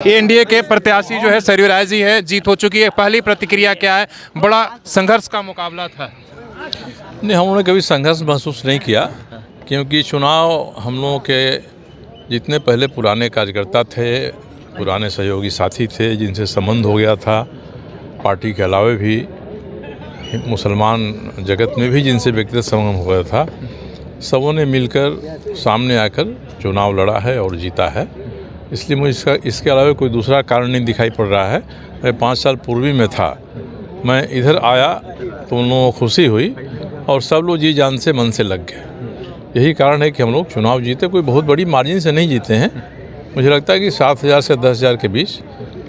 NDA के प्रत्याशी जो है सरयू राय जी है, जीत हो चुकी है। पहली प्रतिक्रिया क्या है? बड़ा संघर्ष का मुकाबला था। नहीं, हम लोगों ने कभी संघर्ष महसूस नहीं किया, क्योंकि चुनाव हम लोगों के जितने पहले पुराने कार्यकर्ता थे, पुराने सहयोगी साथी थे, जिनसे संबंध हो गया था, पार्टी के अलावा भी मुसलमान जगत में भी जिनसे व्यक्तिगत संबंध हो गया था, सबों ने मिलकर सामने आकर चुनाव लड़ा है और जीता है। इसलिए मुझे इसके अलावा कोई दूसरा कारण नहीं दिखाई पड़ रहा है। मैं 5 साल पूर्वी में था, मैं इधर आया तो उन लोगों को खुशी हुई और सब लोग जी जान से मन से लग गए। यही कारण है कि हम लोग चुनाव जीते। कोई बहुत बड़ी मार्जिन से नहीं जीते हैं। मुझे लगता है कि 7,000 से 10,000 के बीच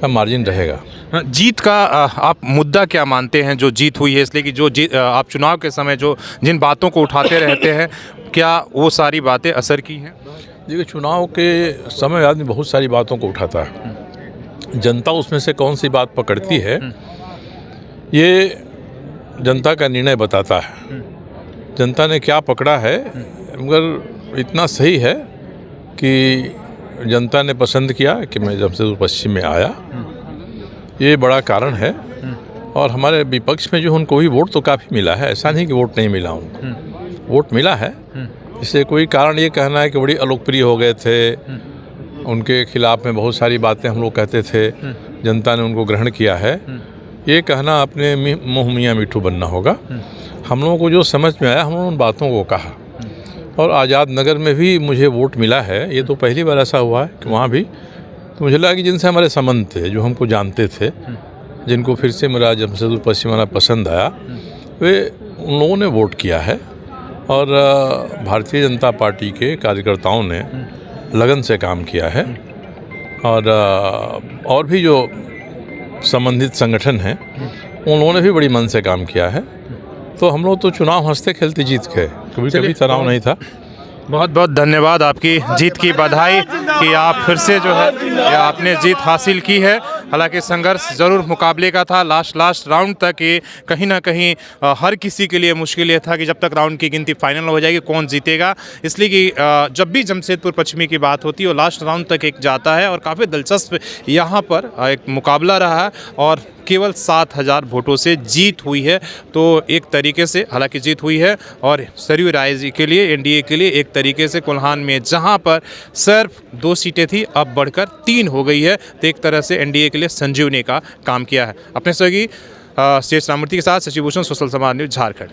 का मार्जिन रहेगा। जीत का आप मुद्दा क्या मानते हैं जो जीत हुई है? इसलिए कि आप चुनाव के समय जो जिन बातों को उठाते रहते हैं, क्या वो सारी बातें असर की हैं? देखिए, चुनाव के समय आदमी बहुत सारी बातों को उठाता है। जनता उसमें से कौन सी बात पकड़ती है, ये जनता का निर्णय बताता है। जनता ने क्या पकड़ा है, मगर इतना सही है कि जनता ने पसंद किया कि मैं जमशेदपुर पश्चिम में आया। ये बड़ा कारण है। और हमारे विपक्ष में जो उनको भी वोट तो काफ़ी मिला है, ऐसा नहीं कि वोट नहीं मिला उनको, वोट मिला है। इससे कोई कारण ये कहना है कि बड़ी अलोकप्रिय हो गए थे, उनके खिलाफ में बहुत सारी बातें हम लोग कहते थे, जनता ने उनको ग्रहण किया है, ये कहना अपने मुँह मियाँ मिट्ठू बनना होगा। हम लोगों को जो समझ में आया, हम उन बातों को कहा। और आज़ाद नगर में भी मुझे वोट मिला है। ये तो पहली बार ऐसा हुआ है कि वहाँ भी तो मुझे लगा कि जिनसे हमारे संबंध थे, जो हमको जानते थे, जिनको फिर से मेरा जमशेदपुर पश्चिम वाला पसंद आया, वे उन लोगों ने वोट किया है। और भारतीय जनता पार्टी के कार्यकर्ताओं ने लगन से काम किया है। और भी जो संबंधित संगठन हैं, उन लोगों ने भी बड़ी मन से काम किया है। तो हम लोग तो चुनाव हंसते खेलते जीत गए, कभी तनाव नहीं था। बहुत बहुत धन्यवाद, आपकी जीत की बधाई कि आप फिर से जो है आपने जीत हासिल की है। हालांकि संघर्ष ज़रूर मुकाबले का था, लास्ट राउंड तक ये कहीं ना कहीं हर किसी के लिए मुश्किल ये था कि जब तक राउंड की गिनती फाइनल हो जाएगी कौन जीतेगा। इसलिए कि जब भी जमशेदपुर पश्चिमी की बात होती है वो लास्ट राउंड तक एक जाता है। और काफ़ी दिलचस्प यहाँ पर एक मुकाबला रहा है और केवल 7,000 वोटों से जीत हुई है। तो एक तरीके से हालांकि जीत हुई है और सरयू राय जी के लिए, एनडीए के लिए एक तरीके से कोल्हान में जहां पर सिर्फ 2 सीटें थी, अब बढ़कर 3 हो गई है। तो एक तरह से एनडीए के लिए संजीवनी का काम किया है। अपने सहयोगी शेष राममूर्ति के साथ शशि भूषण, सोशल समाज न्यूज़, झारखंड।